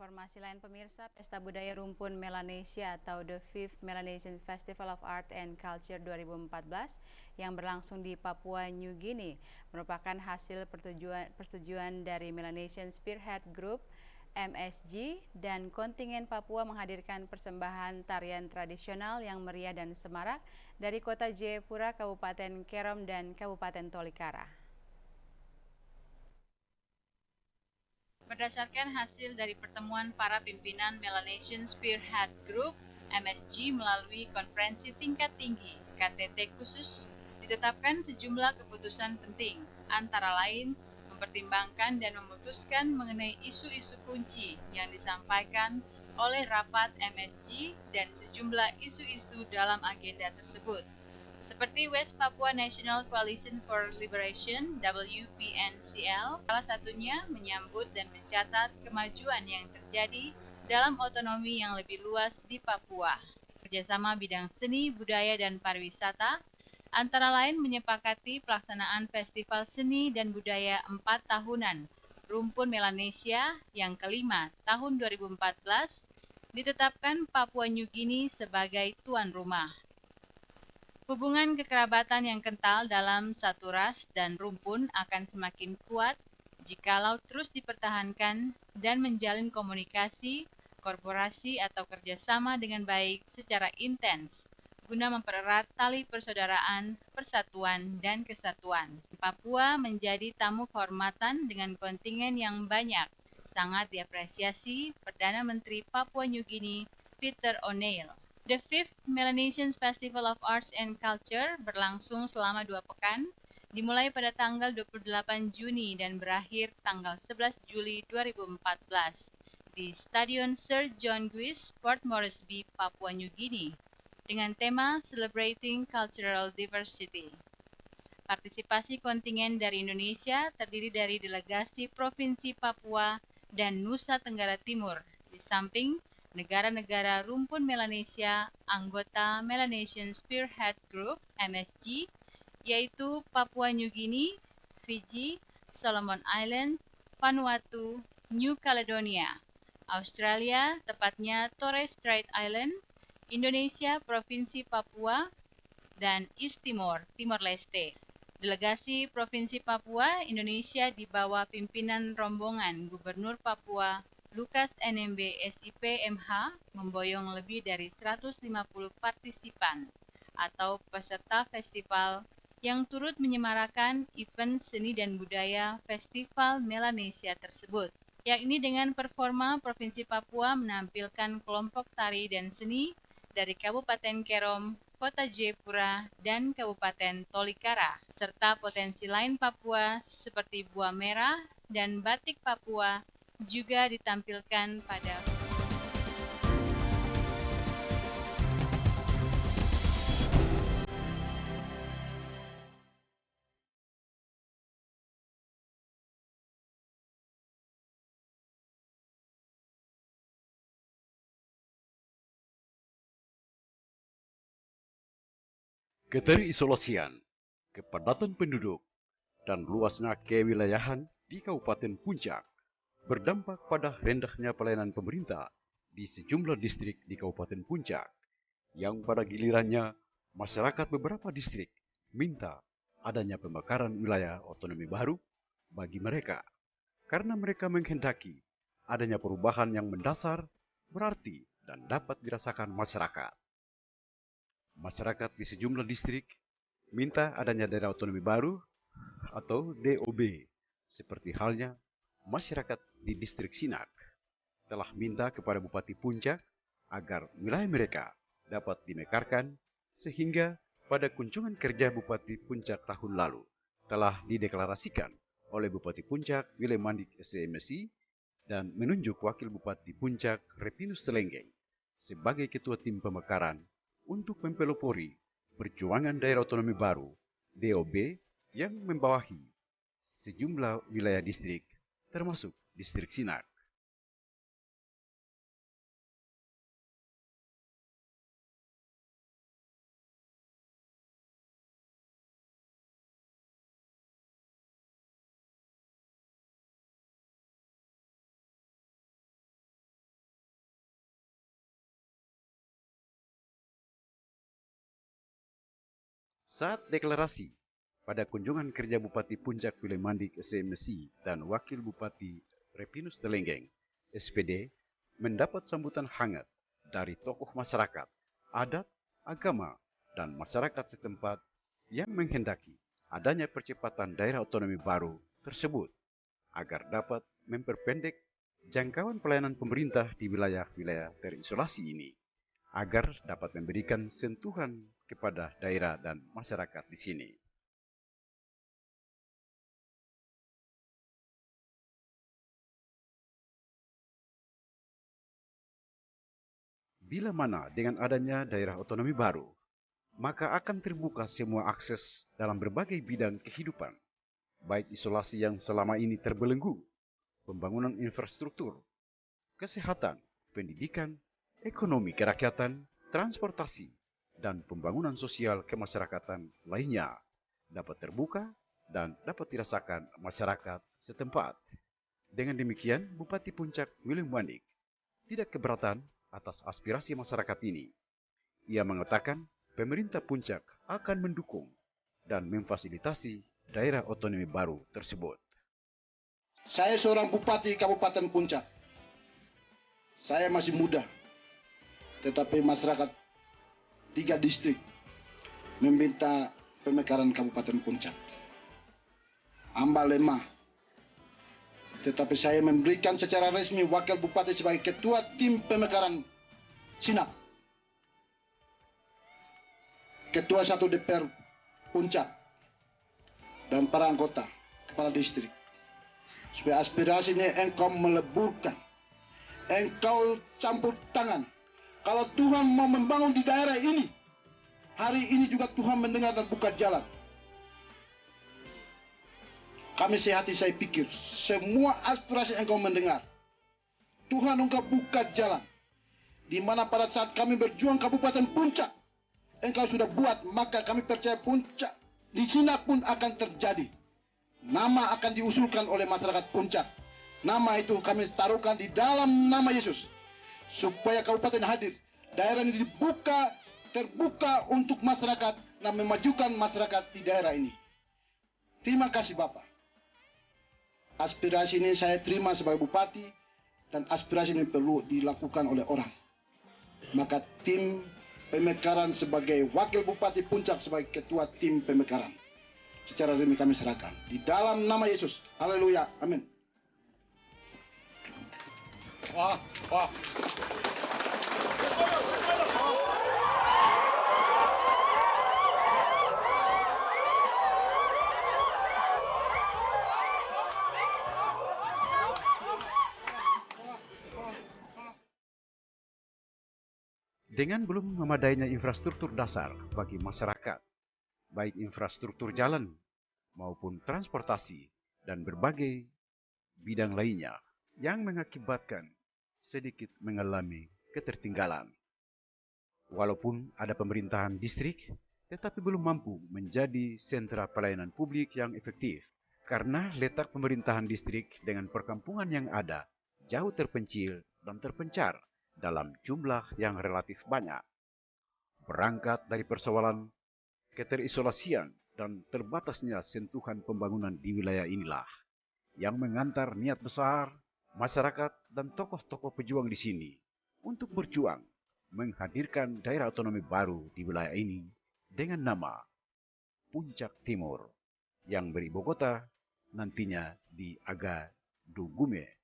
informasi lain pemirsa, Pesta Budaya Rumpun Melanesia atau The Fifth Melanesian Festival of Art and Culture 2014 yang berlangsung di Papua New Guinea merupakan hasil persetujuan dari Melanesian Spearhead Group MSG dan kontingen Papua menghadirkan persembahan tarian tradisional yang meriah dan semarak dari Kota Jayapura, Kabupaten Kerom, dan Kabupaten Tolikara. Berdasarkan hasil dari pertemuan para pimpinan Melanesian Spearhead Group MSG melalui konferensi tingkat tinggi KTT khusus, ditetapkan sejumlah keputusan penting, antara lain mempertimbangkan dan memutuskan mengenai isu-isu kunci yang disampaikan oleh rapat MSG dan sejumlah isu-isu dalam agenda tersebut, seperti West Papua National Coalition for Liberation (WPNCL), salah satunya menyambut dan mencatat kemajuan yang terjadi dalam otonomi yang lebih luas di Papua. Kerjasama bidang seni, budaya, dan pariwisata, antara lain menyepakati pelaksanaan Festival Seni dan Budaya 4 tahunan Rumpun Melanesia yang kelima tahun 2014, ditetapkan Papua New Guinea sebagai tuan rumah. Hubungan kekerabatan yang kental dalam satu ras dan rumpun akan semakin kuat jikalau terus dipertahankan dan menjalin komunikasi, korporasi atau kerjasama dengan baik secara intens guna mempererat tali persaudaraan, persatuan, dan kesatuan. Papua menjadi tamu kehormatan dengan kontingen yang banyak. Sangat diapresiasi Perdana Menteri Papua New Guinea, Peter O'Neill. The Fifth Melanesian Festival of Arts and Culture berlangsung selama 2 pekan, dimulai pada tanggal 28 Juni dan berakhir tanggal 11 Juli 2014 di Stadion Sir John Guis, Port Moresby, Papua New Guinea, dengan tema Celebrating Cultural Diversity. Partisipasi kontingen dari Indonesia terdiri dari delegasi Provinsi Papua dan Nusa Tenggara Timur, di samping negara-negara rumpun Melanesia anggota Melanesian Spearhead Group MSG, yaitu Papua New Guinea, Fiji, Solomon Islands, Vanuatu, New Caledonia, Australia, tepatnya Torres Strait Island, Indonesia, Provinsi Papua, dan East Timor, Timor Leste. Delegasi Provinsi Papua, Indonesia di bawah pimpinan rombongan Gubernur Papua Lukas NMB SIP MH memboyong lebih dari 150 partisipan atau peserta festival yang turut menyemarakan event seni dan budaya Festival Melanesia tersebut, yakni dengan performa Provinsi Papua menampilkan kelompok tari dan seni dari Kabupaten Kerom, Kota Jayapura, dan Kabupaten Tolikara, serta potensi lain Papua seperti buah merah dan batik Papua juga ditampilkan pada Keterisolasian, kepadatan penduduk, dan luasnya kewilayahan di Kabupaten Puncak berdampak pada rendahnya pelayanan pemerintah di sejumlah distrik di Kabupaten Puncak, yang pada gilirannya masyarakat beberapa distrik minta adanya pemekaran wilayah otonomi baru bagi mereka, karena mereka menghendaki adanya perubahan yang mendasar, berarti, dan dapat dirasakan masyarakat. Masyarakat di sejumlah distrik minta adanya daerah otonomi baru atau DOB, seperti halnya masyarakat di distrik Sinak telah minta kepada Bupati Puncak agar wilayah mereka dapat dimekarkan, sehingga pada kunjungan kerja Bupati Puncak tahun lalu telah dideklarasikan oleh Bupati Puncak Willem Mandik SMSI dan menunjuk Wakil Bupati Puncak Repinus Telenggeng sebagai Ketua Tim Pemekaran untuk mempelopori perjuangan daerah otonomi baru DOB yang membawahi sejumlah wilayah distrik termasuk distrik Sinak. Saat deklarasi pada kunjungan kerja Bupati Puncak Willy Mandik SMSI dan Wakil Bupati Repinus Telenggeng SPD mendapat sambutan hangat dari tokoh masyarakat, adat, agama, dan masyarakat setempat yang menghendaki adanya percepatan daerah otonomi baru tersebut agar dapat memperpendek jangkauan pelayanan pemerintah di wilayah-wilayah terisolasi ini, agar dapat memberikan sentuhan kepada daerah dan masyarakat di sini. Bila mana dengan adanya daerah otonomi baru, maka akan terbuka semua akses dalam berbagai bidang kehidupan, baik isolasi yang selama ini terbelenggu, pembangunan infrastruktur, kesehatan, pendidikan, ekonomi kerakyatan, transportasi, dan pembangunan sosial kemasyarakatan lainnya dapat terbuka dan dapat dirasakan masyarakat setempat. Dengan demikian, Bupati Puncak Willy Mandik tidak keberatan atas aspirasi masyarakat ini. Ia mengatakan pemerintah Puncak akan mendukung dan memfasilitasi daerah otonomi baru tersebut. Saya seorang bupati Kabupaten Puncak. Saya masih muda, tetapi masyarakat 3 distrik meminta pemekaran Kabupaten Puncak. Amba lemah, tetapi saya memberikan secara resmi wakil bupati sebagai ketua tim pemekaran Sinap, ketua 1 DPR Puncak, dan para anggota kepala distrik, supaya aspirasi ini engkau meleburkan, engkau campur tangan. Kalau Tuhan mau membangun di daerah ini, hari ini juga Tuhan mendengar dan buka jalan. Kami sehati saya pikir, semua aspirasi engkau mendengar, Tuhan engkau buka jalan. Di mana pada saat kami berjuang Kabupaten Puncak, engkau sudah buat, maka kami percaya Puncak di Sinap pun akan terjadi. Nama akan diusulkan oleh masyarakat Puncak. Nama itu kami taruhkan di dalam nama Yesus, supaya kabupaten hadir, daerah ini dibuka, terbuka untuk masyarakat dan memajukan masyarakat di daerah ini. Terima kasih Bapak. Aspirasi ini saya terima sebagai bupati, dan aspirasi ini perlu dilakukan oleh orang. Maka tim pemekaran sebagai wakil bupati Puncak sebagai ketua tim pemekaran secara resmi kami serahkan di dalam nama Yesus. Haleluya, amin. Wah. Dengan belum memadainya infrastruktur dasar bagi masyarakat, baik infrastruktur jalan maupun transportasi dan berbagai bidang lainnya yang mengakibatkan sedikit mengalami ketertinggalan. Walaupun ada pemerintahan distrik, tetapi belum mampu menjadi sentra pelayanan publik yang efektif karena letak pemerintahan distrik dengan perkampungan yang ada jauh terpencil dan terpencar dalam jumlah yang relatif banyak. Berangkat dari persoalan keterisolasian dan terbatasnya sentuhan pembangunan di wilayah inilah yang mengantar niat besar masyarakat dan tokoh-tokoh pejuang di sini untuk berjuang menghadirkan daerah otonomi baru di wilayah ini dengan nama Puncak Timur yang beribu kota nantinya di Agadugume.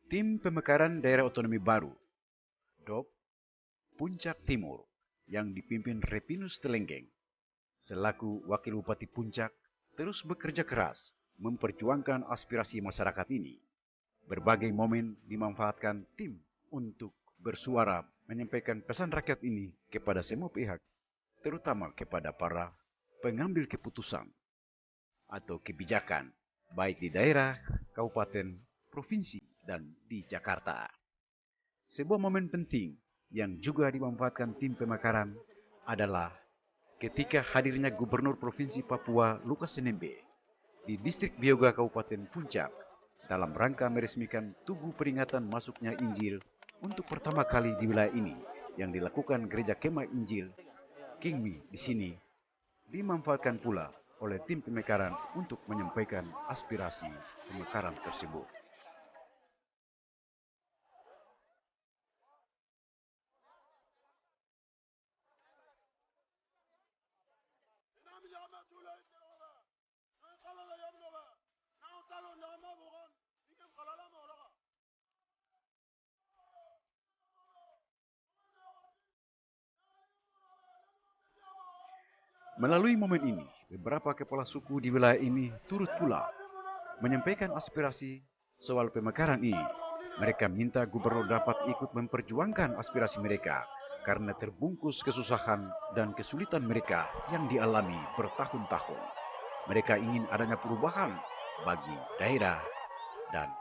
Tim Pemekaran Daerah Otonomi Baru DOP Puncak Timur yang dipimpin Repinus Telenggeng selaku Wakil Bupati Puncak terus bekerja keras memperjuangkan aspirasi masyarakat ini. Berbagai momen dimanfaatkan tim untuk bersuara menyampaikan pesan rakyat ini kepada semua pihak, terutama kepada para pengambil keputusan atau kebijakan, baik di daerah, kabupaten, provinsi, dan di Jakarta. Sebuah momen penting yang juga dimanfaatkan tim pemekaran adalah ketika hadirnya Gubernur Provinsi Papua Lukas NMB di distrik Bioga Kabupaten Puncak dalam rangka meresmikan tugu peringatan masuknya Injil untuk pertama kali di wilayah ini yang dilakukan Gereja Kemah Injil Kingmi di sini dimanfaatkan pula oleh tim pemekaran untuk menyampaikan aspirasi pemekaran tersebut. Melalui momen ini, beberapa kepala suku di wilayah ini turut pula menyampaikan aspirasi soal pemekaran ini. Mereka minta gubernur dapat ikut memperjuangkan aspirasi mereka karena terbungkus kesusahan dan kesulitan mereka yang dialami bertahun-tahun. Mereka ingin adanya perubahan bagi daerah dan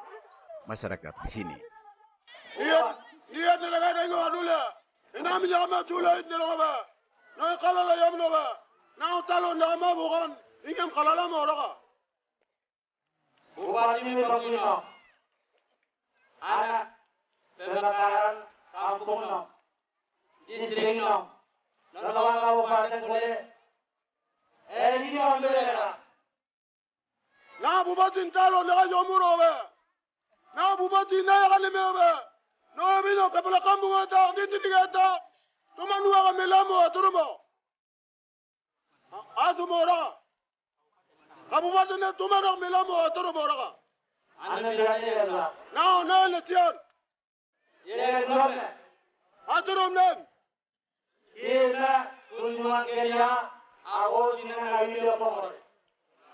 masyarakat di sini. Anak pemekaran kampung no, distrik no, nolawan kabupaten boleh, ini orang boleh. Na bupati talo na yomuro be. Na bupati na ya leme be. No bino kapala kambu ngata nditi digata. Tumanu wa melamo aturumo. Atumo ra. Kabupati na tumanu melamo aturumo ra. Anda berani ya? Na letian. Ini belum. Aturum nem. Kita kunjungan kerja, aku sini nggak video pokok.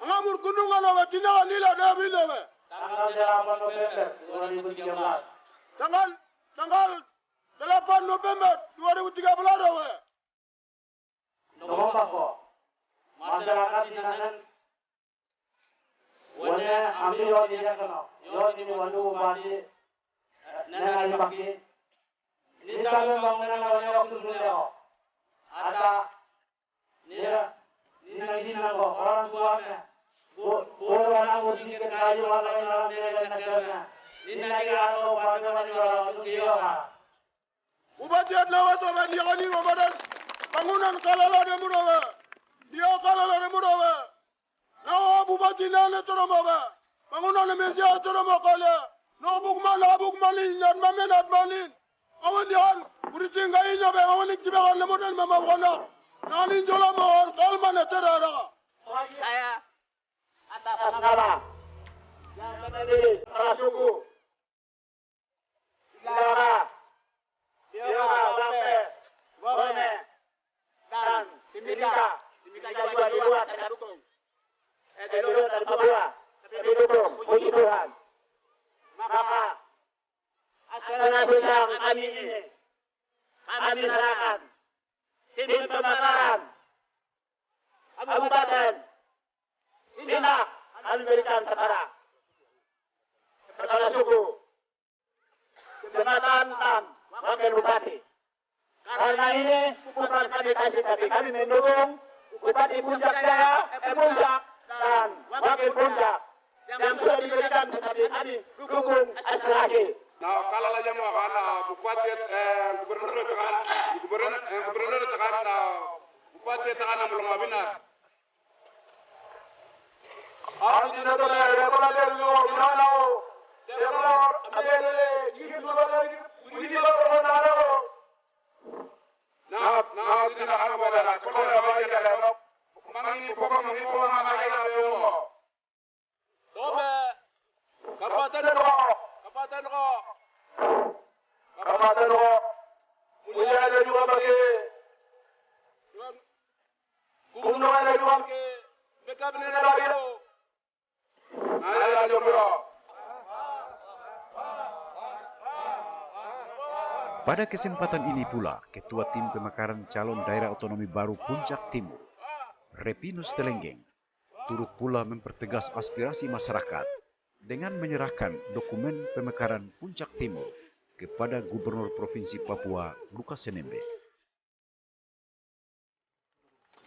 Ngamur kunungan awa tina nila da bino be. Tanggal 8 November 2013. Tanggal 8 November 2013 we. Nomor apa? Masyarakat di sana, wanya ambil yo dia kena, yo ini wandu bupati, nana lagi bagi. Ini kami bangunan wanya waktu dulu ya. Ada, ini nago orang tuanya. Orang musik kayu warna merah dan negaranya. Ini lagi atau bagaimana orang itu dia. Ubati adlawa to ben yoni obadan bangunan kalala de murowe. Dia kalala de murowe. Na bupati nane toromo ba. Bangunan media toromo kale. No bukman nan mamenat manin. Awan dian buritinga inya be awan iktibe kan model mama wana. Nani jolamo kalmane terara. Saya atas nama yang menjadi para suku Negara Bioga Sampai Bone dan Timika juga di luar tidak dukung dulu dari Papua tapi dukung puji Tuhan maka acara sidang kami ini kami serahkan tim pemekaran Kabupaten Tindak kami berikan sekarang kepada suku jabatan dan wakil bupati. Karena ini bukan kami kasih tapi kami mendukung Bupati Puncak Jaya, Puncak dan wakil Puncak yang sudah diberikan tetapi kami dukung aspirasi. Nah, kalau aja mau karena bupati gubernur tekan bupati tekan belum benar. Aku tidak tahu ada apa lagi yang mana. Kalau ada gigi sudah lagi, gigi baru mana? Nah, tidak ada apa. Kalau ada banyak ada. Mangi pokok makai apa yang mau. Dobe, kabupaten ro, punya ada juga bagi. Gubernur ada juga ke, mereka beli lagi lo. Pada kesempatan ini pula, Ketua Tim Pemekaran Calon Daerah Otonomi Baru Puncak Timur, Repinus Telenggeng, turut pula mempertegas aspirasi masyarakat dengan menyerahkan dokumen pemekaran Puncak Timur kepada Gubernur Provinsi Papua Lukas NMB.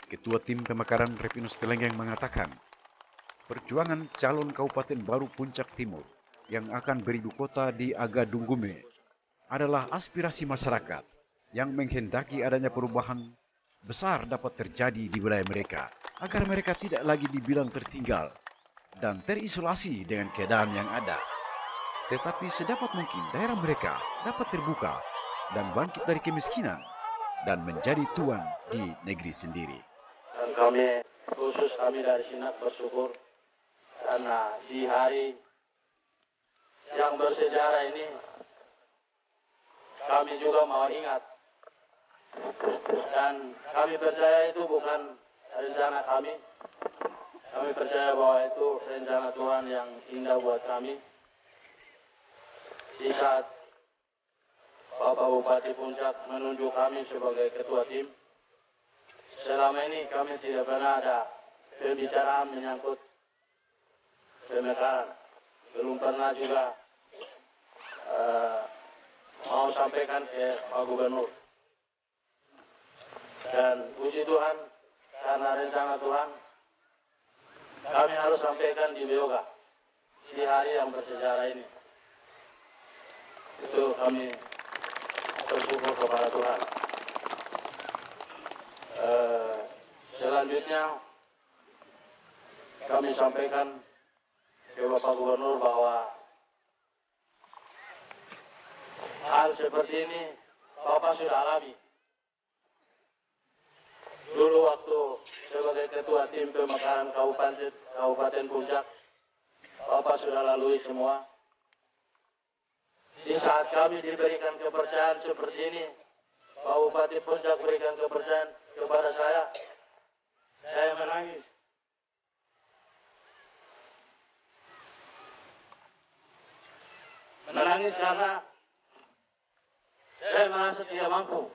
Ketua Tim Pemekaran Repinus Telenggeng mengatakan, perjuangan calon Kabupaten Baru Puncak Timur yang akan beribu kota di Agadunggume adalah aspirasi masyarakat yang menghendaki adanya perubahan besar dapat terjadi di wilayah mereka, agar mereka tidak lagi dibilang tertinggal dan terisolasi dengan keadaan yang ada. Tetapi sedapat mungkin daerah mereka dapat terbuka dan bangkit dari kemiskinan dan menjadi tuan di negeri sendiri. Dan kami, khusus kami dari Sinak bersyukur karena di hari yang bersejarah ini kami juga mau ingat. Dan kami percaya itu bukan rencana kami. Kami percaya bahwa itu rencana Tuhan yang indah buat kami. Di saat Bapak Bupati Puncak menunjuk kami sebagai ketua tim, selama ini kami tidak pernah ada pembicaraan menyangkut pemekaran. Belum pernah juga mau sampaikan ke Pak Gubernur. Dan puji Tuhan, karena rencana Tuhan, kami harus sampaikan di Beoga, di hari yang bersejarah ini. Itu kami bersyukur kepada Tuhan. Selanjutnya, kami sampaikan ke Bapak Gubernur bahwa hal seperti ini Bapak sudah alami. Dulu waktu sebagai ketua tim pemekaran Kabupaten Puncak, Bapak sudah lalui semua. Di saat kami diberikan kepercayaan seperti ini, Pak Bupati Puncak berikan kepercayaan kepada saya menangis. Menangis karena saya merasa tidak mampu.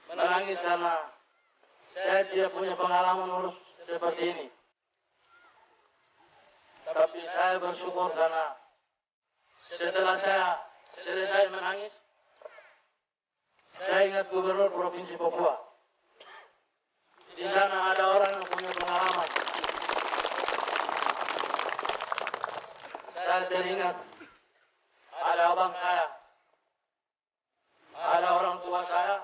Menangis karena saya tidak punya pengalaman urus seperti ini. Tapi saya bersyukur karena setelah saya selesai menangis, saya ingat Gubernur Provinsi Papua. Di sana ada orang yang punya pengalaman. Saya teringat ada abang saya, ada orang tua saya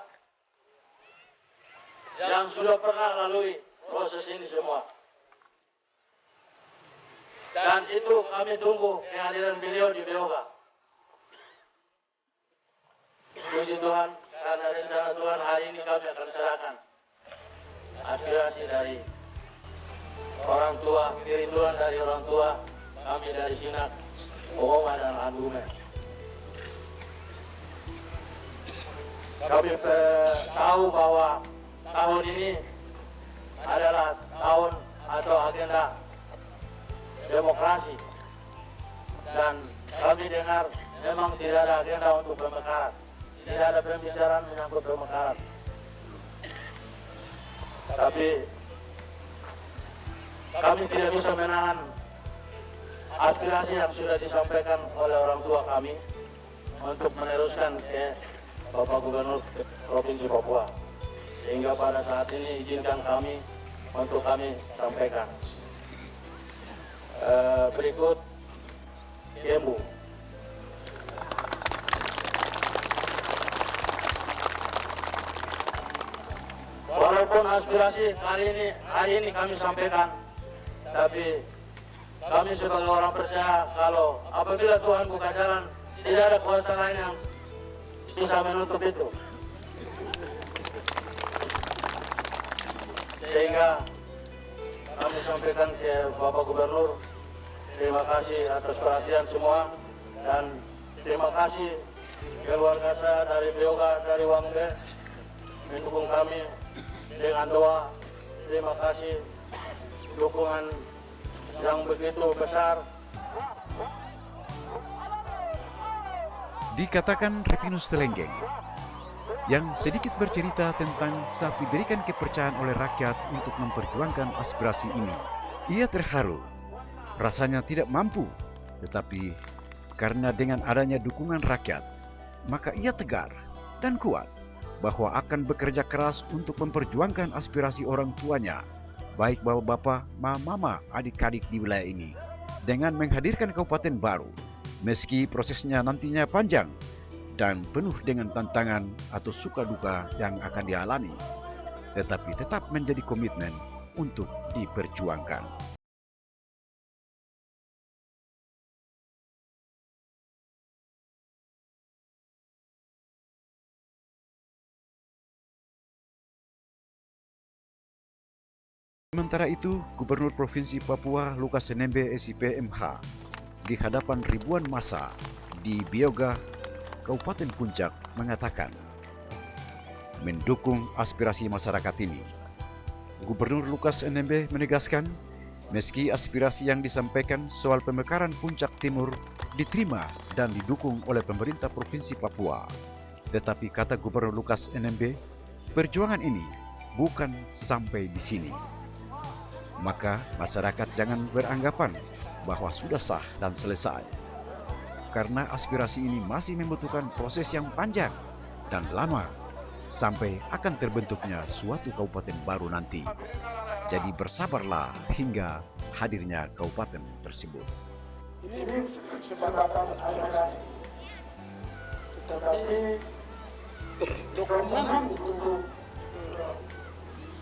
yang sudah pernah lalui proses ini semua. Dan itu kami tunggu kehadiran beliau di Beoga. Puji Tuhan, karena rencana Tuhan hari ini kami akan serahkan aspirasi dari orang tua, kerinduan dari orang tua, kami dari Sinak, Pokoma dan Andume. Kami tahu bahwa tahun ini adalah tahun atau agenda demokrasi, dan kami dengar memang tidak ada agenda untuk pemekaran, tidak ada pembicaraan menyangkut pemekaran. Tapi kami tidak bisa menahan aspirasi yang sudah disampaikan oleh orang tua kami untuk meneruskan ke Bapak Gubernur Provinsi Papua, sehingga pada saat ini izinkan kami untuk kami sampaikan. Berikut Kembu. Walaupun aspirasi hari ini kami sampaikan, tapi kami sebagai orang percaya kalau apabila Tuhan buka jalan, tidak ada kuasa lain yang bisa menutup itu. Sehingga kami sampaikan ke Bapak Gubernur, terima kasih atas perhatian semua, dan terima kasih keluarga saya dari Beoga, dari Wangbe, mendukung kami dengan doa. Terima kasih dukungan yang begitu besar. Dikatakan Repinus Telenggeng, yang sedikit bercerita tentang saat diberikan kepercayaan oleh rakyat untuk memperjuangkan aspirasi ini. Ia terharu, rasanya tidak mampu, tetapi Karena dengan adanya dukungan rakyat, maka ia tegar dan kuat bahwa akan bekerja keras untuk memperjuangkan aspirasi orang tuanya, baik bapak-bapak, mama, adik-adik di wilayah ini, dengan menghadirkan kabupaten baru, meski prosesnya nantinya panjang dan penuh dengan tantangan atau suka duka yang akan dialami, tetapi tetap menjadi komitmen untuk diperjuangkan. Sementara itu, Gubernur Provinsi Papua Lukas NMB SIP MH di hadapan ribuan massa di Bioga, Kabupaten Puncak mengatakan mendukung aspirasi masyarakat ini. Gubernur Lukas NMB menegaskan, meski aspirasi yang disampaikan soal pemekaran Puncak Timur diterima dan didukung oleh pemerintah Provinsi Papua, tetapi kata Gubernur Lukas NMB, perjuangan ini bukan sampai di sini. Maka masyarakat jangan beranggapan bahwa sudah sah dan selesai. Karena aspirasi ini masih membutuhkan proses yang panjang dan lama sampai akan terbentuknya suatu kabupaten baru nanti. Jadi bersabarlah hingga hadirnya kabupaten tersebut. Ini sebatas aspirasi, tetapi dokumen untuk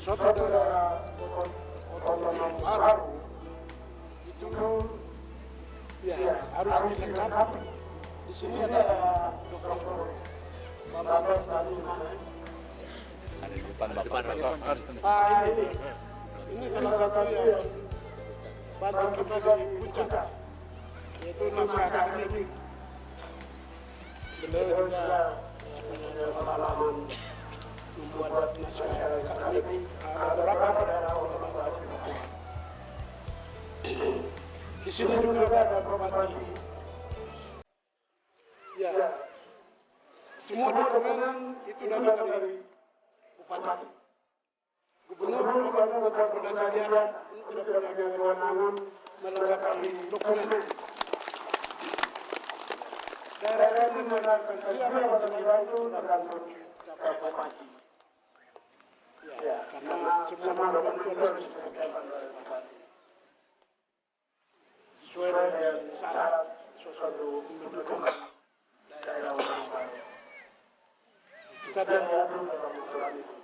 suatu daerah otonom baru itu ya harus dilengkapi. Di sini ada dokumen ini salah satu yang bantu kita di Puncak, yaitu naskah akademik. Beliau juga punya pengalaman membuat naskah akademik. Ada beberapa daerah di sini juga ada bupati. Ya, semua dokumen itu datang dari bupati. Gubernur membuat rekomendasi biasa, ini tidak punya kewenangan melengkapi dokumen. Daerah ini menerapkan siapa yang itu tergantung dapat bupati. Ya, karena semua dokumen itu harus disampaikan oleh bupati. Sesuai dengan syarat suatu pembentukan daerah baru. Kita diatur dalam aturan itu.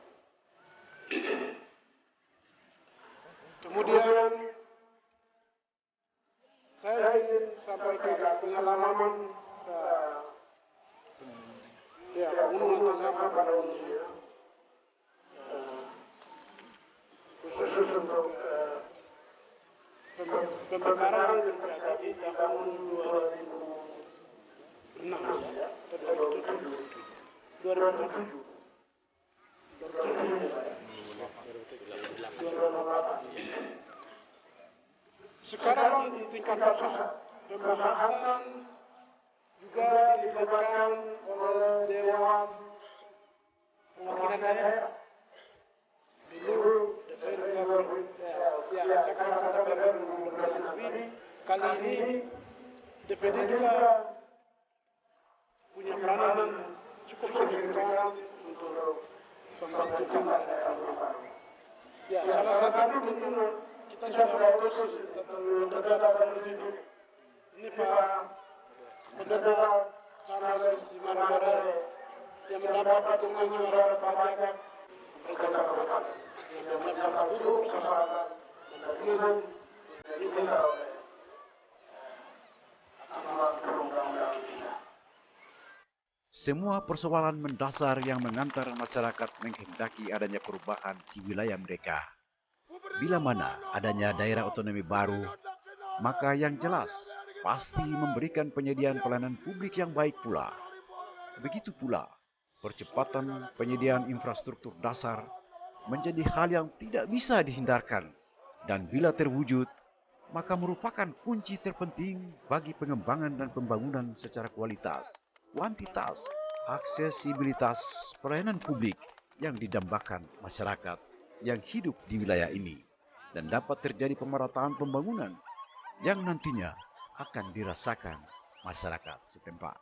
Kemudian saya ingin sampaikan pengalaman pengunduhan tanggapan pada umumnya, khusus untuk pemekaran yang terjadi tahun 2006 atau 2007. Sekarang di tingkat pusat pembahasan juga dilibatkan oleh Dewan Perwakilan Daerah. Dulu DPR saya katakan DPR lebih, kali ini DPD juga punya peranan cukup signifikan untuk pembentukan daerah baru. Ya, salah satu tentu kita sudah putus tentang di sini. Ini Pak Pendeta Charles di mana yang mendapat dukungan suara banyak yang mendapat duduk bersama dengan ini Semua persoalan mendasar yang mengantar masyarakat menghendaki adanya perubahan di wilayah mereka. Bila mana adanya daerah otonomi baru, maka yang jelas pasti memberikan penyediaan pelayanan publik yang baik pula. Begitu pula, percepatan penyediaan infrastruktur dasar menjadi hal yang tidak bisa dihindarkan, dan bila terwujud, maka merupakan kunci terpenting bagi pengembangan dan pembangunan secara kualitas, kuantitas, aksesibilitas pelayanan publik yang didambakan masyarakat yang hidup di wilayah ini, dan dapat terjadi pemerataan pembangunan yang nantinya akan dirasakan masyarakat setempat.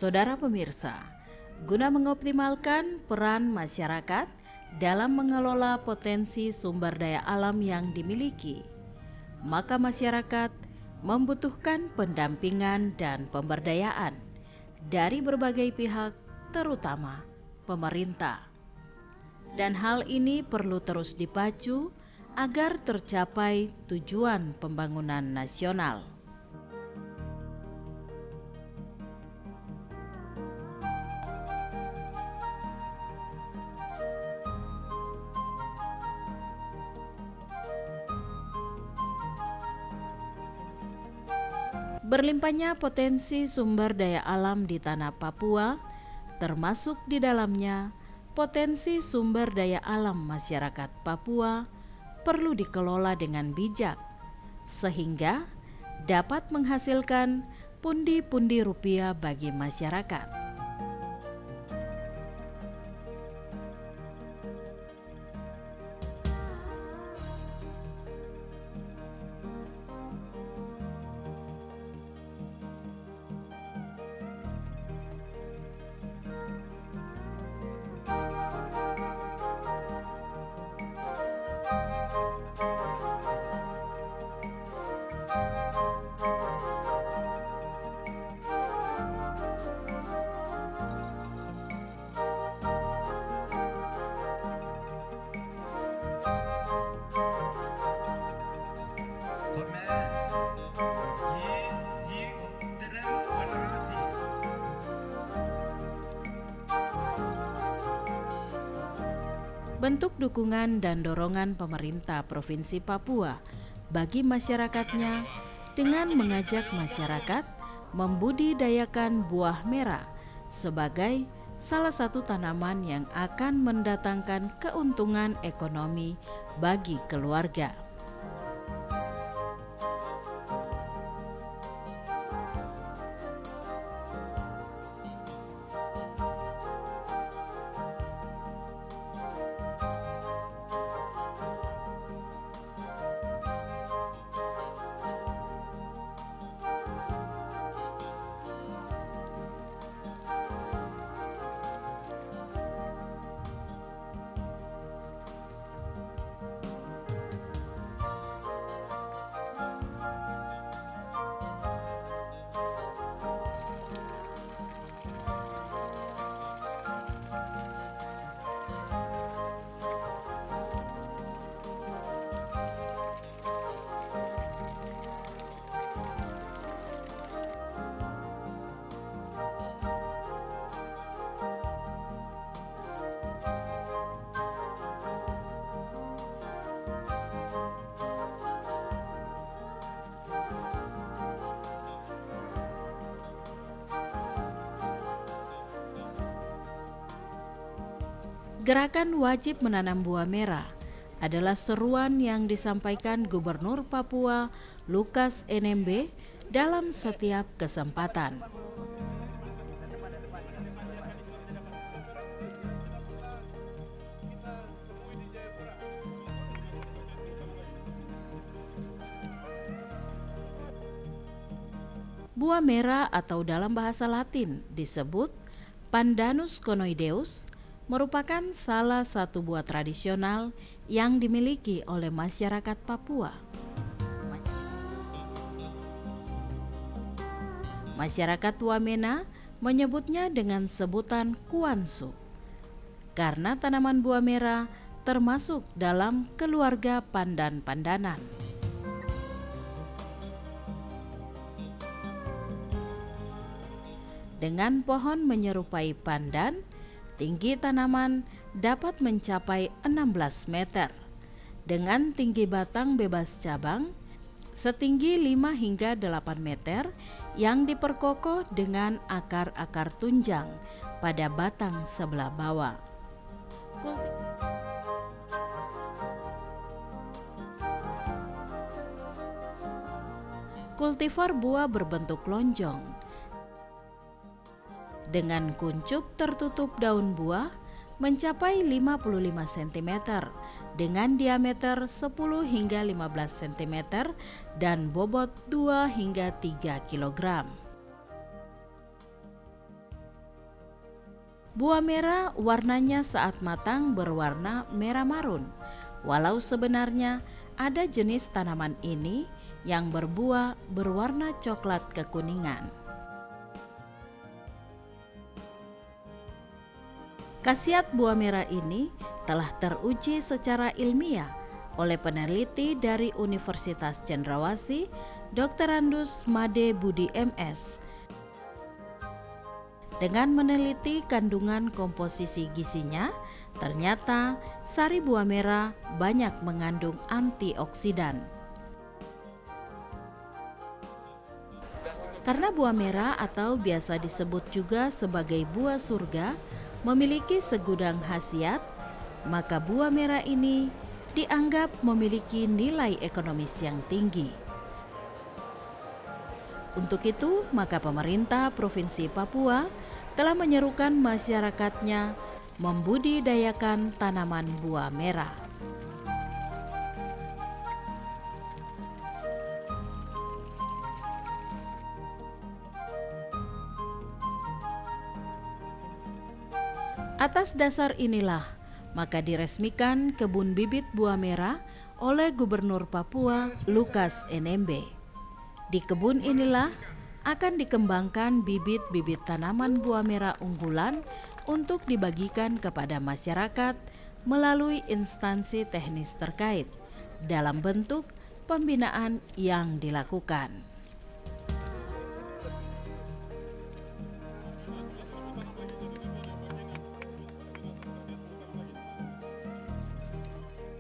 Saudara pemirsa, guna mengoptimalkan peran masyarakat dalam mengelola potensi sumber daya alam yang dimiliki, maka masyarakat membutuhkan pendampingan dan pemberdayaan dari berbagai pihak, terutama pemerintah. Dan hal ini perlu terus dipacu agar tercapai tujuan pembangunan nasional. Berlimpahnya potensi sumber daya alam di tanah Papua, termasuk di dalamnya potensi sumber daya alam masyarakat Papua, perlu dikelola dengan bijak, sehingga dapat menghasilkan pundi-pundi rupiah bagi masyarakat. Bentuk dukungan dan dorongan pemerintah Provinsi Papua bagi masyarakatnya dengan mengajak masyarakat membudidayakan buah merah sebagai salah satu tanaman yang akan mendatangkan keuntungan ekonomi bagi keluarga. Gerakan wajib menanam buah merah adalah seruan yang disampaikan Gubernur Papua Lukas NMB dalam setiap kesempatan. Buah merah atau dalam bahasa Latin disebut Pandanus conoideus merupakan salah satu buah tradisional yang dimiliki oleh masyarakat Papua. Masyarakat Wamena menyebutnya dengan sebutan kuansu, karena tanaman buah merah termasuk dalam keluarga pandan-pandanan. Dengan pohon menyerupai pandan, tinggi tanaman dapat mencapai 16 meter, dengan tinggi batang bebas cabang setinggi 5 hingga 8 meter yang diperkokoh dengan akar-akar tunjang pada batang sebelah bawah. Kultivar buah berbentuk lonjong dengan kuncup tertutup daun buah mencapai 55 cm dengan diameter 10 hingga 15 cm dan bobot 2 hingga 3 kg. Buah merah warnanya saat matang berwarna merah marun, walau sebenarnya ada jenis tanaman ini yang berbuah berwarna coklat kekuningan. Khasiat buah merah ini telah teruji secara ilmiah oleh peneliti dari Universitas Cendrawasih, Dr. Andus Made Budi MS. Dengan meneliti kandungan komposisi gizinya, ternyata sari buah merah banyak mengandung antioksidan. Karena buah merah atau biasa disebut juga sebagai buah surga, memiliki segudang khasiat, maka buah merah ini dianggap memiliki nilai ekonomis yang tinggi. Untuk itu, maka pemerintah Provinsi Papua telah menyerukan masyarakatnya membudidayakan tanaman buah merah. Atas dasar inilah, maka diresmikan kebun bibit buah merah oleh Gubernur Papua Lukas NMB. Di kebun inilah akan dikembangkan bibit-bibit tanaman buah merah unggulan untuk dibagikan kepada masyarakat melalui instansi teknis terkait dalam bentuk pembinaan yang dilakukan.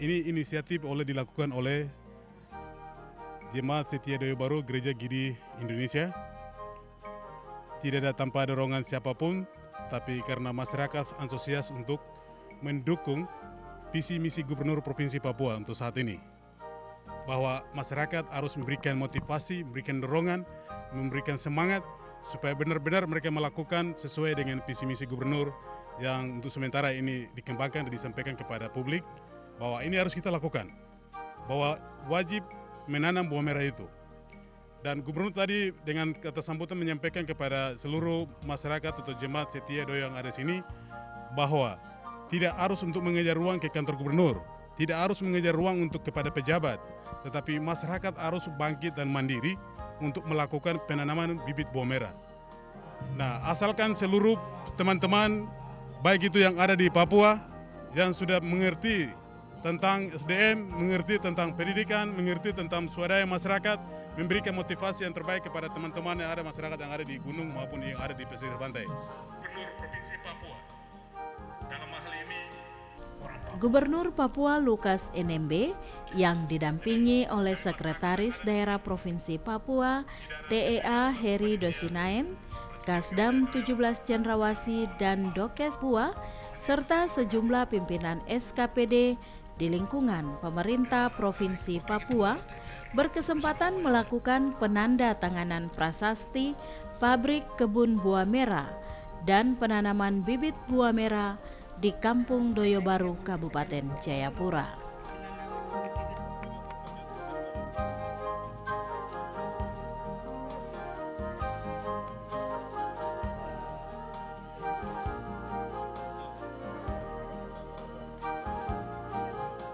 Ini inisiatif dilakukan oleh Jemaat Setia Doyo Baru Gereja Gidi Indonesia. Tidak ada tanpa dorongan siapapun, tapi karena masyarakat antusias untuk mendukung visi misi Gubernur Provinsi Papua untuk saat ini. Bahwa masyarakat harus memberikan motivasi, memberikan dorongan, memberikan semangat supaya benar-benar mereka melakukan sesuai dengan visi misi Gubernur yang untuk sementara ini dikembangkan dan disampaikan kepada publik. Bahwa ini harus kita lakukan, bahwa wajib menanam buah merah itu. Dan Gubernur tadi dengan kata sambutan menyampaikan kepada seluruh masyarakat atau jemaat setia doyo yang ada di sini, bahwa tidak harus untuk mengejar ruang ke kantor gubernur, tidak harus mengejar ruang untuk kepada pejabat, tetapi masyarakat harus bangkit dan mandiri untuk melakukan penanaman bibit buah merah. Nah, asalkan seluruh teman-teman, baik itu yang ada di Papua, yang sudah mengerti tentang SDM, mengerti tentang pendidikan, mengerti tentang swadaya masyarakat, memberikan motivasi yang terbaik kepada teman-teman yang ada masyarakat yang ada di gunung maupun yang ada di pesisir pantai. Gubernur Provinsi Papua, dalam hal ini Gubernur Papua Lukas NMB yang didampingi oleh Sekretaris Daerah Provinsi Papua TEA Heri Dosinaen, Kasdam 17 Cendrawasih dan Dokes Papua, serta sejumlah pimpinan SKPD di lingkungan pemerintah Provinsi Papua berkesempatan melakukan penandatanganan prasasti pabrik kebun buah merah dan penanaman bibit buah merah di Kampung Doyo Baru, Kabupaten Jayapura.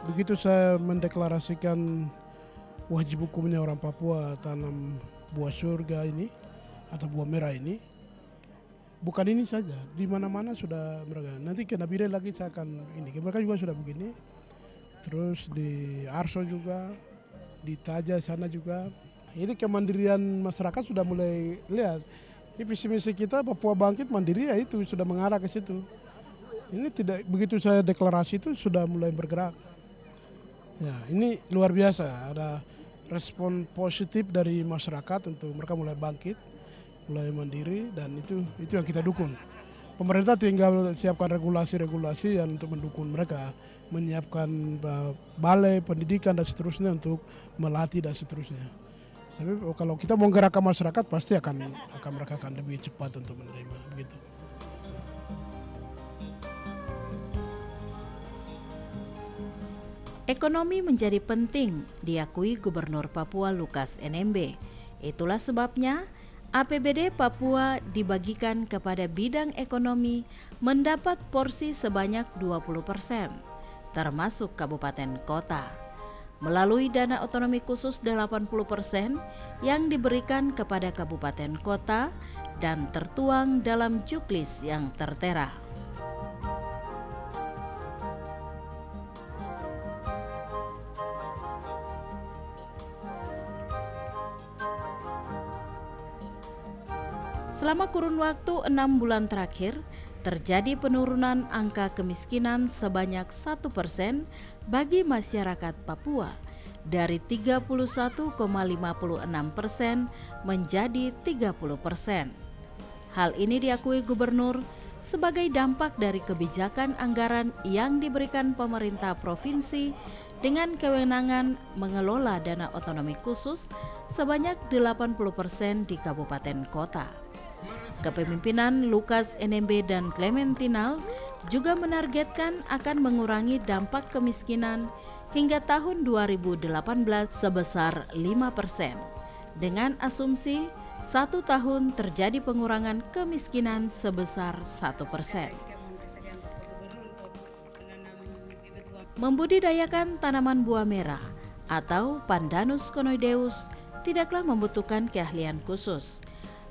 begitu saya mendeklarasikan wajib hukumnya orang Papua tanam buah surga ini atau buah merah ini, bukan ini saja, di mana-mana sudah mereka. Nanti ke Nabire lagi saya akan ini, mereka juga sudah begini. Terus di Arso juga, di Taja sana juga. Ini kemandirian masyarakat sudah mulai lihat. Ini visi misi kita Papua Bangkit Mandiri, ya itu sudah mengarah ke situ. Ini tidak begitu saya deklarasi itu sudah mulai bergerak. Ya, ini luar biasa, ada respon positif dari masyarakat untuk mereka mulai bangkit, mulai mandiri, dan itu yang kita dukung. Pemerintah tinggal siapkan regulasi-regulasi yang untuk mendukung mereka, menyiapkan balai pendidikan dan seterusnya untuk melatih dan seterusnya. Tapi kalau kita mau gerakkan masyarakat pasti mereka akan lebih cepat untuk menerima begitu. Ekonomi menjadi penting, diakui Gubernur Papua Lukas NMB. Itulah sebabnya APBD Papua dibagikan kepada bidang ekonomi mendapat porsi sebanyak 20%, termasuk kabupaten kota. Melalui dana otonomi khusus 80% yang diberikan kepada kabupaten kota dan tertuang dalam juklis yang tertera. Selama kurun waktu 6 bulan terakhir, terjadi penurunan angka kemiskinan sebanyak 1% bagi masyarakat Papua dari 31,56% menjadi 30%. Hal ini diakui Gubernur sebagai dampak dari kebijakan anggaran yang diberikan pemerintah provinsi dengan kewenangan mengelola dana otonomi khusus sebanyak 80% di kabupaten kota. Kepemimpinan Lukas NMB dan Clementinal juga menargetkan akan mengurangi dampak kemiskinan hingga tahun 2018 sebesar 5%, dengan asumsi 1 tahun terjadi pengurangan kemiskinan sebesar 1%. Membudidayakan tanaman buah merah atau Pandanus conoideus tidaklah membutuhkan keahlian khusus.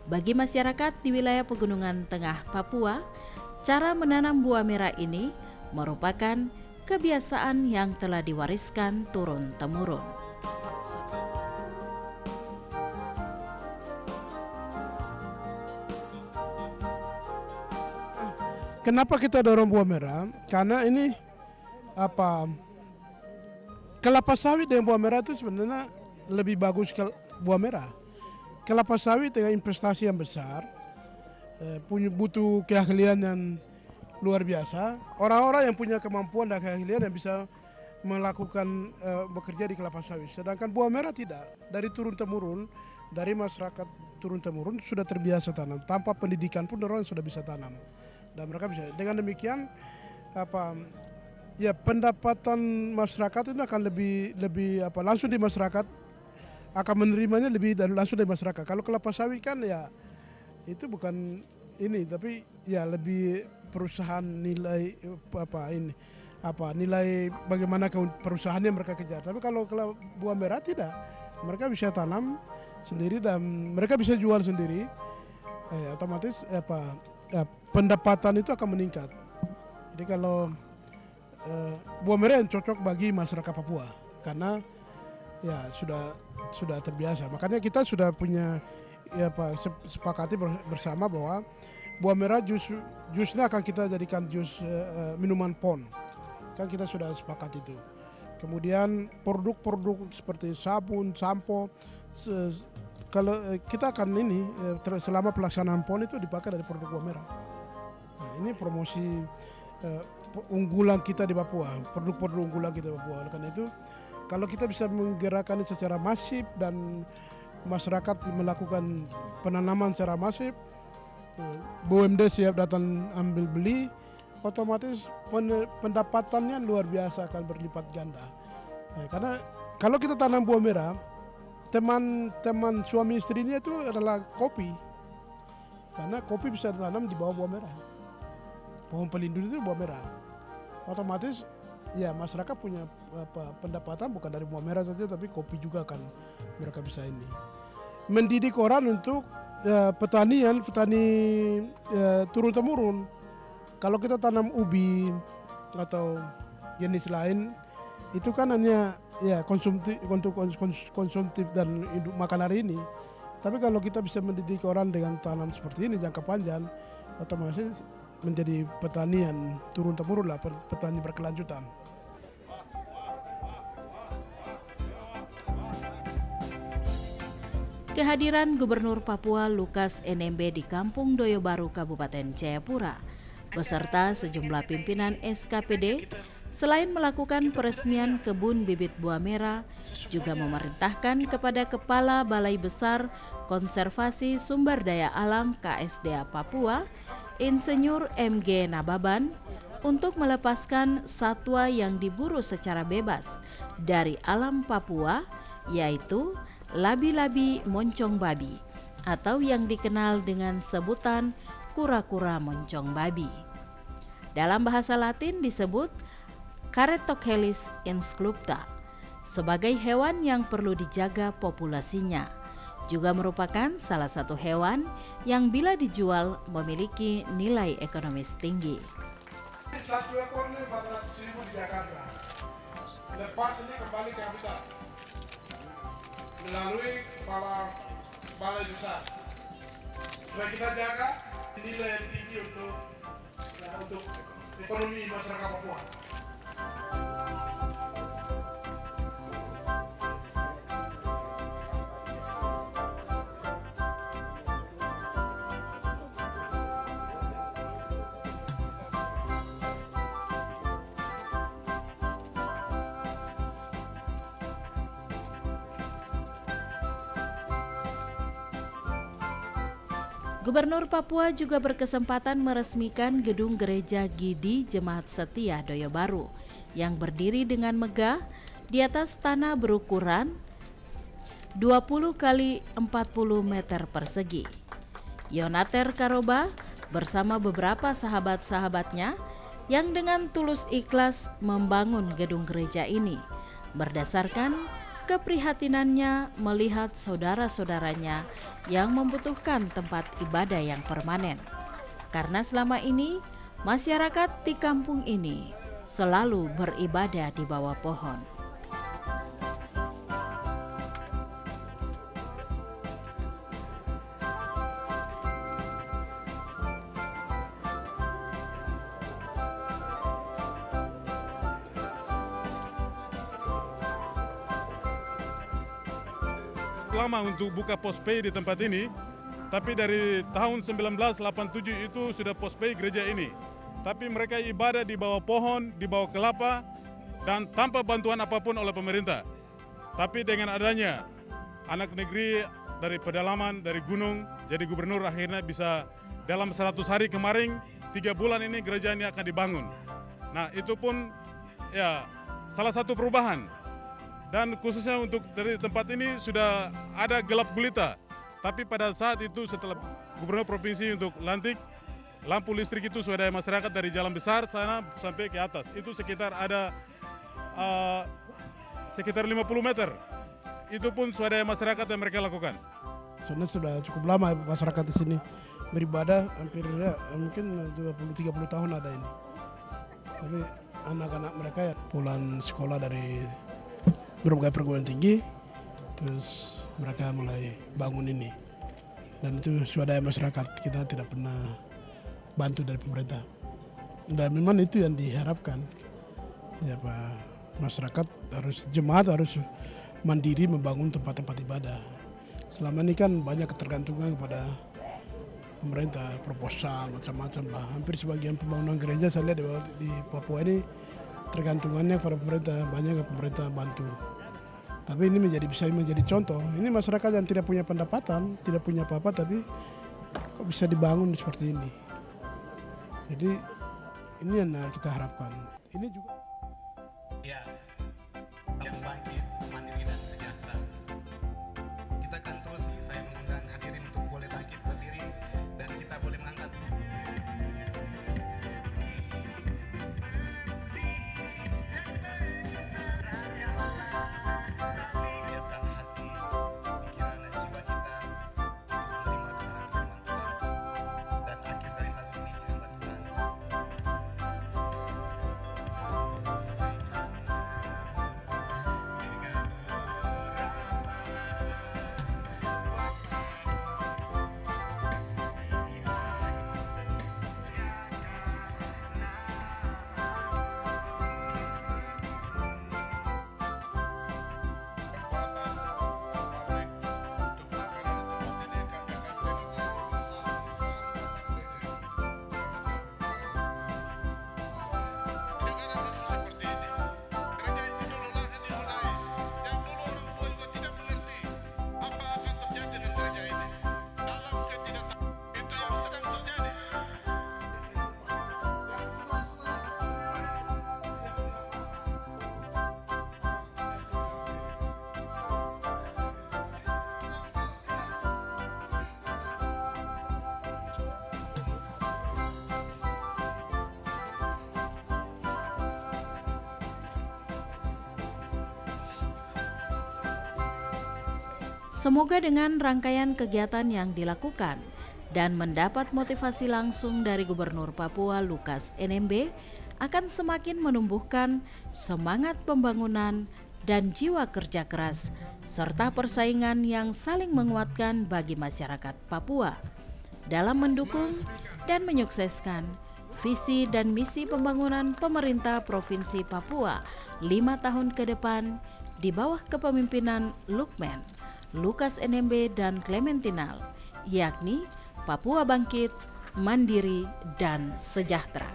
Bagi masyarakat di wilayah pegunungan tengah Papua, cara menanam buah merah ini merupakan kebiasaan yang telah diwariskan turun-temurun. Kenapa kita dorong buah merah? Karena ini kelapa sawit dengan buah merah itu sebenarnya lebih bagus ke buah merah. Kelapa sawit dengan investasi yang besar, butuh keahlian yang luar biasa. Orang-orang yang punya kemampuan dan keahlian yang bisa melakukan bekerja di kelapa sawit. Sedangkan buah merah tidak. Dari turun-temurun, dari masyarakat turun-temurun sudah terbiasa tanam. Tanpa pendidikan pun orang sudah bisa tanam. Dan mereka bisa. Dengan demikian, pendapatan masyarakat itu akan lebih langsung di masyarakat, akan menerimanya lebih dan langsung dari masyarakat. Kalau kelapa sawit kan ya itu bukan ini, tapi ya lebih perusahaan nilai nilai bagaimana perusahaannya mereka kejar. Tapi kalau buah merah tidak, mereka bisa tanam sendiri dan mereka bisa jual sendiri. Otomatis pendapatan itu akan meningkat. Jadi kalau buah merah yang cocok bagi masyarakat Papua karena ya sudah terbiasa. Makanya kita sudah punya sepakati bersama bahwa buah merah jusnya akan kita jadikan jus minuman PON. Kan kita sudah sepakat itu. Kemudian produk-produk seperti sabun, sampo, kalau kita akan selama pelaksanaan PON itu dipakai dari produk buah merah. Nah, ini promosi unggulan kita di Papua, produk-produk unggulan kita di Papua. Karena itu kalau kita bisa menggerakkan secara masif dan masyarakat melakukan penanaman secara masif, BUMD siap datang ambil beli, otomatis pendapatannya luar biasa akan berlipat ganda. Karena kalau kita tanam buah merah, teman suami istrinya itu adalah kopi. Karena kopi bisa ditanam di bawah buah merah. Pohon pelindung itu buah merah. Otomatis ya masyarakat punya pendapatan bukan dari buah merah saja, tapi kopi juga kan mereka bisa ini. Mendidik orang untuk petani turun temurun. Kalau kita tanam ubi atau jenis lain itu kan hanya ya konsumtif untuk konsumtif dan hidup makan hari ini. Tapi kalau kita bisa mendidik orang dengan tanam seperti ini jangka panjang, otomatis menjadi petani yang turun temurun lah, petani berkelanjutan. Kehadiran Gubernur Papua Lukas NMB di Kampung Doyo Baru, Kabupaten Jayapura, beserta sejumlah pimpinan SKPD, selain melakukan peresmian kebun bibit buah merah, juga memerintahkan kepada Kepala Balai Besar Konservasi Sumber Daya Alam KSDA Papua, Insinyur MG Nababan, untuk melepaskan satwa yang diburu secara bebas dari alam Papua, yaitu labi-labi moncong babi atau yang dikenal dengan sebutan kura-kura moncong babi. Dalam bahasa Latin disebut Caretochelys insculpta sebagai hewan yang perlu dijaga populasinya. Juga merupakan salah satu hewan yang bila dijual memiliki nilai ekonomis tinggi. Satu ekor ini 400.000 di Jakarta. Lepas ini kembali ke habitat melalui kepala balai besar. Supaya kita jaga nilai yang tinggi untuk ekonomi masyarakat Papua. Gubernur Papua juga berkesempatan meresmikan gedung gereja Gidi Jemaat Setia Doyo Baru yang berdiri dengan megah di atas tanah berukuran 20 kali 40 meter persegi. Yonater Karoba bersama beberapa sahabat-sahabatnya yang dengan tulus ikhlas membangun gedung gereja ini berdasarkan keprihatinannya melihat saudara-saudaranya yang membutuhkan tempat ibadah yang permanen. Karena selama ini masyarakat di kampung ini selalu beribadah di bawah pohon. Lama untuk buka pospay di tempat ini, tapi dari tahun 1987 itu sudah pospay gereja ini. Tapi mereka ibadah di bawah pohon, di bawah kelapa, dan tanpa bantuan apapun oleh pemerintah. Tapi dengan adanya anak negeri dari pedalaman, dari gunung, jadi gubernur akhirnya bisa dalam 100 hari kemarin, 3 bulan ini gereja ini akan dibangun. Nah itu pun ya salah satu perubahan. Dan khususnya untuk dari tempat ini sudah ada gelap gulita. Tapi pada saat itu setelah gubernur provinsi untuk lantik, lampu listrik itu swadaya masyarakat dari jalan besar sana sampai ke atas. Itu sekitar ada sekitar 50 meter. Itu pun swadaya masyarakat yang mereka lakukan. Sebenarnya sudah cukup lama masyarakat di sini beribadah, hampir ya mungkin 20-30 tahun ada ini. Tapi anak-anak mereka ya pulang sekolah dari berbagai perguruan tinggi, terus mereka mulai bangun ini. Dan itu swadaya masyarakat, kita tidak pernah bantu dari pemerintah. Dan memang itu yang diharapkan. Ya Pak, masyarakat jemaat harus mandiri membangun tempat-tempat ibadah. Selama ini kan banyak ketergantungan kepada pemerintah, proposal macam-macam lah. Hampir sebagian pembangunan gereja saya lihat di Papua ini tergantungannya kepada pemerintah, banyak pemerintah bantu. Tapi ini bisa menjadi contoh. Ini masyarakat yang tidak punya pendapatan, tidak punya apa-apa, tapi kok bisa dibangun seperti ini. Jadi ini yang kita harapkan. Ini juga ya yang bahagia, mandiri dan sejahtera. Kita akan terus nih, saya mengundang hadirin untuk boleh bangkit berdiri dan kita boleh mengangkat. Semoga dengan rangkaian kegiatan yang dilakukan dan mendapat motivasi langsung dari Gubernur Papua Lukas NMB akan semakin menumbuhkan semangat pembangunan dan jiwa kerja keras serta persaingan yang saling menguatkan bagi masyarakat Papua dalam mendukung dan menyukseskan visi dan misi pembangunan pemerintah Provinsi Papua 5 tahun ke depan di bawah kepemimpinan Lukmen, Lukas NMB dan Clementinal, yakni Papua Bangkit, Mandiri, dan Sejahtera.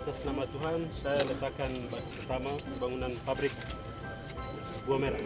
Atas nama Tuhan, saya letakkan batu pertama pembangunan pabrik gua merah.